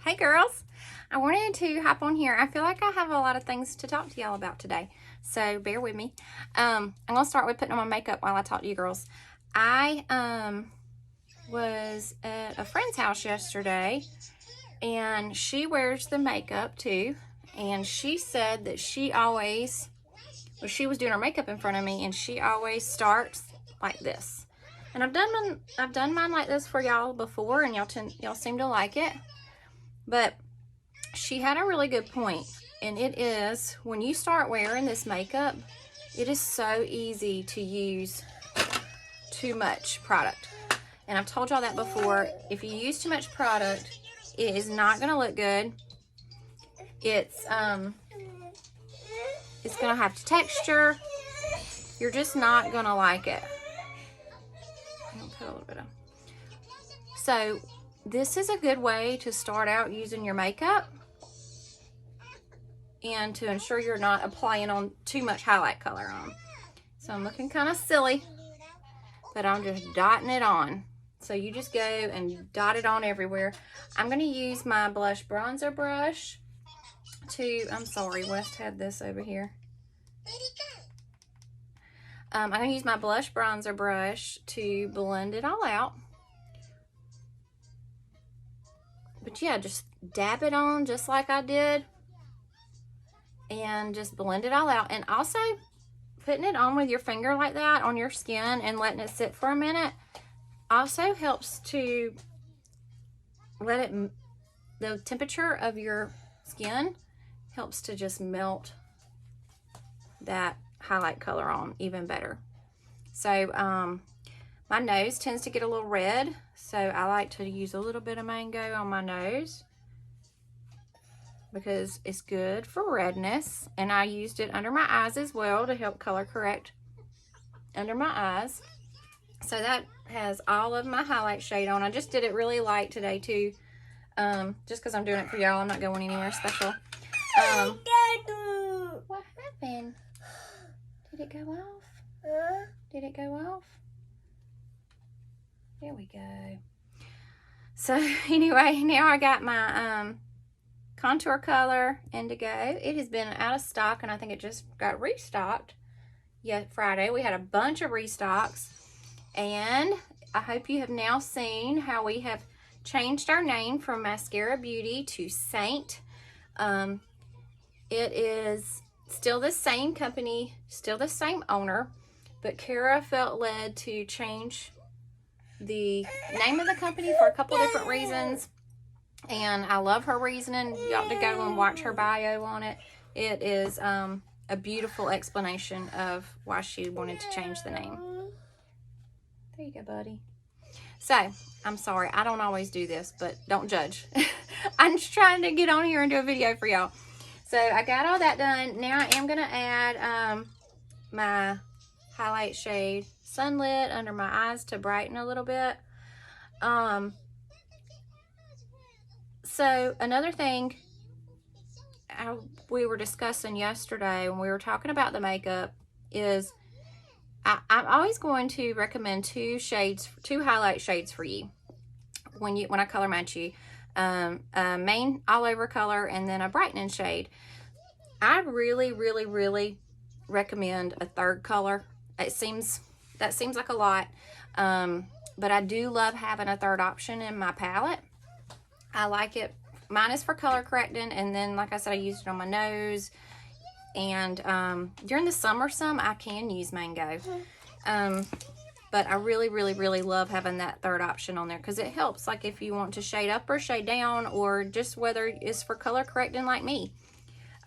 Hey girls, I wanted to hop on here. I feel like I have a lot of things to talk to y'all about today, so bear with me. I'm gonna start with putting on my makeup while I talk to you girls. I was at a friend's house yesterday, and she wears the makeup too, and she said that she always, well, she was doing her makeup in front of me, and she always starts like this. And I've done mine like this for y'all before, and y'all seem to like it. But she had a really good point, and it is when you start wearing this makeup, it is so easy to use too much product. And I've told y'all that before. If you use too much product, it is not going to look good. It's going to have texture. You're just not going to like it. I'm going to put a little bit of. So this is a good way to start out using your makeup and to ensure you're not applying on too much highlight color on. So I'm looking kind of silly, but I'm just dotting it on. So you just go and dot it on everywhere. I'm going to use my blush bronzer brush to, I'm sorry, West had this over here. I'm going to use my blush bronzer brush to blend it all out. But yeah, just dab it on just like I did. And just blend it all out. And also, putting it on with your finger like that on your skin and letting it sit for a minute also helps to let it, the temperature of your skin helps to just melt that highlight color on even better. So my nose tends to get a little red, so I like to use a little bit of mango on my nose because it's good for redness, and I used it under my eyes as well to help color correct under my eyes. So that has all of my highlight shade on. I just did it really light today too, just because I'm doing it for y'all. I'm not going anywhere special. What happened? Did it go off? Did it go off? There we go. So anyway, now I got my contour color Indigo. It has been out of stock, and I think it just got restocked Friday. We had a bunch of restocks, and I hope you have now seen how we have changed our name from Mascara Beauty to Saint. It is still the same company, still the same owner, but Kara felt led to change the name of the company for a couple different reasons. And I love her reasoning. You ought to go and watch her bio on it. It is a beautiful explanation of why she wanted to change the name. There you go, buddy. So, I'm sorry. I don't always do this, but don't judge. I'm just trying to get on here and do a video for y'all. So, I got all that done. Now, I am going to add my highlight shade Sunlit under my eyes to brighten a little bit. So another thing we were discussing yesterday when we were talking about the makeup is I'm always going to recommend two highlight shades for you when I color match you. A main all over color and then a brightening shade. I really, really, really recommend a third color. That seems like a lot, but I do love having a third option in my palette. I like it. Mine is for color correcting, and then like I said, I used it on my nose. And during the summer I can use mango, but I really, really, really love having that third option on there because it helps, like if you want to shade up or shade down, or just whether it's for color correcting like me.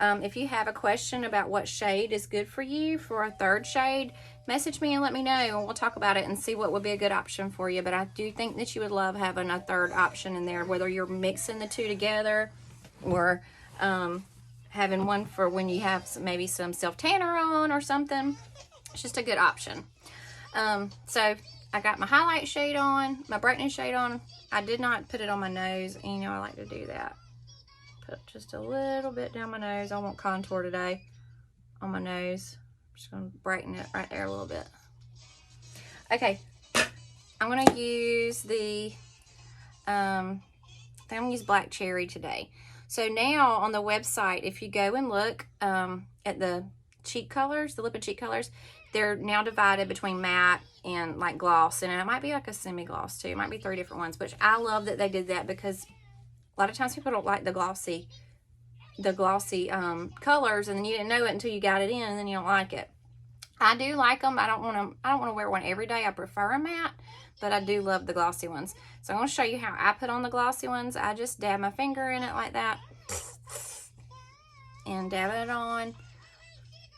If you have a question about what shade is good for you for a third shade, message me and let me know, and we'll talk about it and see what would be a good option for you. But I do think that you would love having a third option in there, whether you're mixing the two together or having one for when you have maybe some self-tanner on or something. It's just a good option. So I got my highlight shade on, my brightening shade on. I did not put it on my nose, and I like to do that. Put just a little bit down my nose. I won't contour today on my nose. I'm just going to brighten it right there a little bit. Okay, I'm going to use the I'm going to use Black Cherry today. So now on the website, if you go and look at the cheek colors, the lip and cheek colors, they're now divided between matte and like gloss. And it might be like a semi-gloss too. It might be 3 different ones, which I love that they did that because a lot of times people don't like the glossy colors, and then you didn't know it until you got it in, and then you don't like it. I do like them. I don't want to wear one every day. I prefer a matte, but I do love the glossy ones. So I'm going to show you how I put on the glossy ones. I just dab my finger in it like that and dab it on.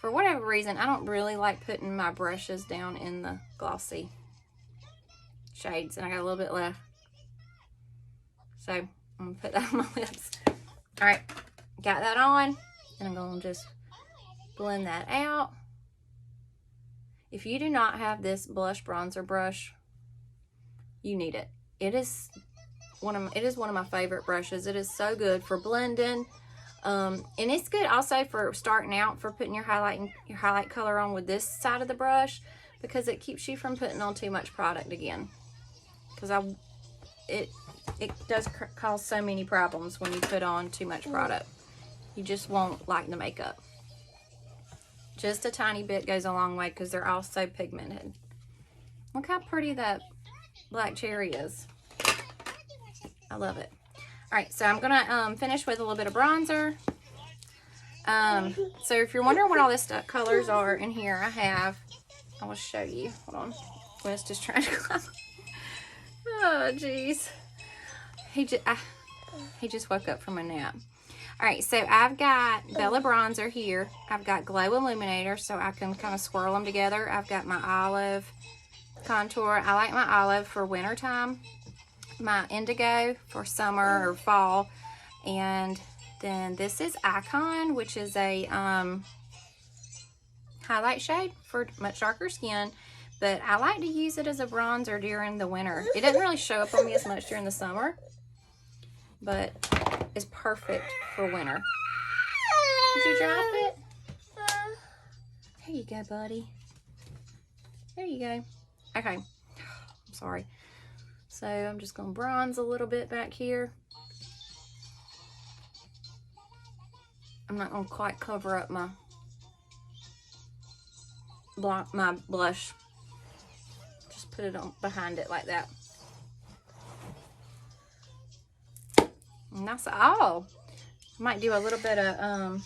For whatever reason, I don't really like putting my brushes down in the glossy shades, and I got a little bit left. So I'm going to put that on my lips. All right, got that on, and I'm going to just blend that out. If you do not have this blush bronzer brush, you need it. It is one of my favorite brushes. It is so good for blending, and it's good also for starting out, for putting your highlight color on with this side of the brush, because it keeps you from putting on too much product again. Because it does cause so many problems when you put on too much product. You just won't like the makeup. Just a tiny bit goes a long way because they're all so pigmented. Look how pretty that Black Cherry is. I love it. All right, so I'm gonna finish with a little bit of bronzer. So if you're wondering what all this colors are in here, I will show you. Hold on. Wes just trying to climb. Oh, jeez. He just woke up from a nap. All right, so I've got Bella Bronzer here. I've got Glow Illuminator, so I can kind of swirl them together. I've got my Olive Contour. I like my Olive for winter time. My Indigo for summer or fall. And then this is Icon, which is a highlight shade for much darker skin. But I like to use it as a bronzer during the winter. It doesn't really show up on me as much during the summer, but it's perfect for winter. Did you drop it? There you go, buddy. There you go. Okay. I'm sorry. So I'm just going to bronze a little bit back here. I'm not going to quite cover up my blush. Just put it on behind it like that. And that's all. I might do a little bit of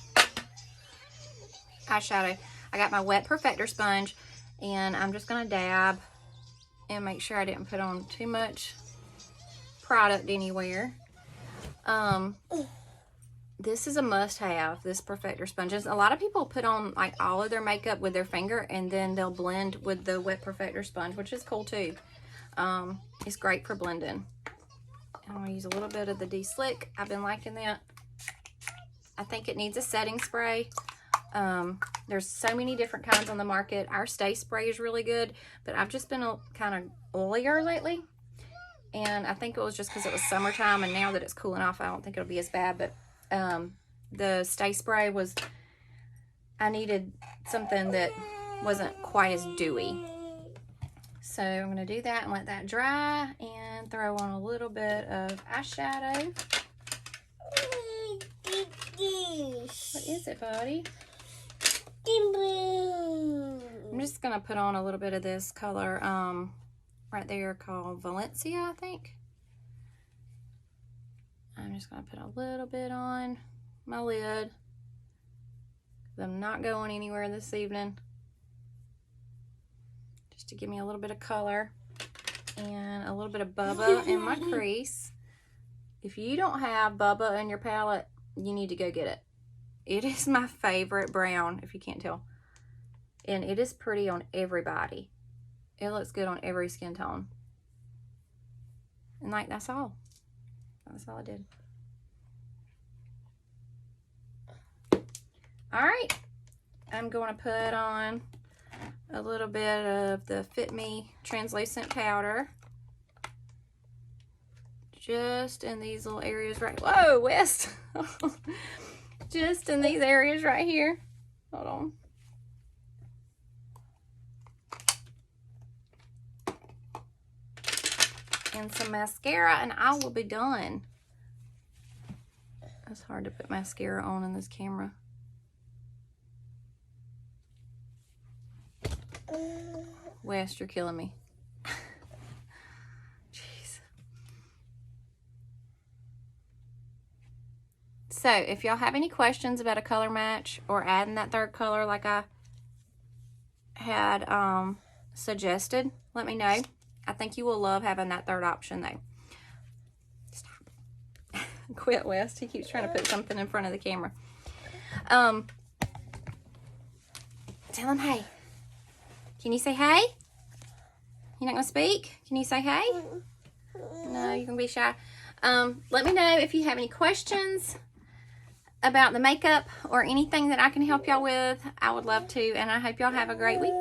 eyeshadow. I got my wet perfector sponge, and I'm just going to dab and make sure I didn't put on too much product anywhere. This is a must-have, this perfector sponges. A lot of people put on like all of their makeup with their finger, and then they'll blend with the wet perfector sponge, which is cool too. It's great for blending. I'm going to use a little bit of the De-Slick. I've been liking that. I think it needs a setting spray. There's so many different kinds on the market. Our Stay Spray is really good, but I've just been kind of oilier lately. And I think it was just because it was summertime, and now that it's cooling off, I don't think it'll be as bad. But the Stay Spray was, I needed something that wasn't quite as dewy. So I'm going to do that and let that dry and throw on a little bit of eyeshadow. What is it, buddy? I'm just going to put on a little bit of this color right there called Valencia, I think. I'm just going to put a little bit on my lid. I'm not going anywhere this evening. Just to give me a little bit of color and a little bit of Bubba in my crease. If you don't have Bubba in your palette, you need to go get it. It is my favorite brown, if you can't tell. And it is pretty on everybody. It looks good on every skin tone. And like, that's all. That's all I did. All right. I'm going to put on a little bit of the Fit Me translucent powder. Just in these little areas right. Whoa, West. Just in these areas right here. Hold on. And some mascara, and I will be done. It's hard to put mascara on in this camera. West, you're killing me. Jeez. So if y'all have any questions about a color match or adding that third color like I had suggested, let me know. I think you will love having that third option though. Stop. Quit, West. He keeps trying to put something in front of the camera. Tell him hey. Can you say hey? You're not gonna speak? Can you say hey? No, you're gonna be shy. Let me know if you have any questions about the makeup or anything that I can help y'all with. I would love to, and I hope y'all have a great week.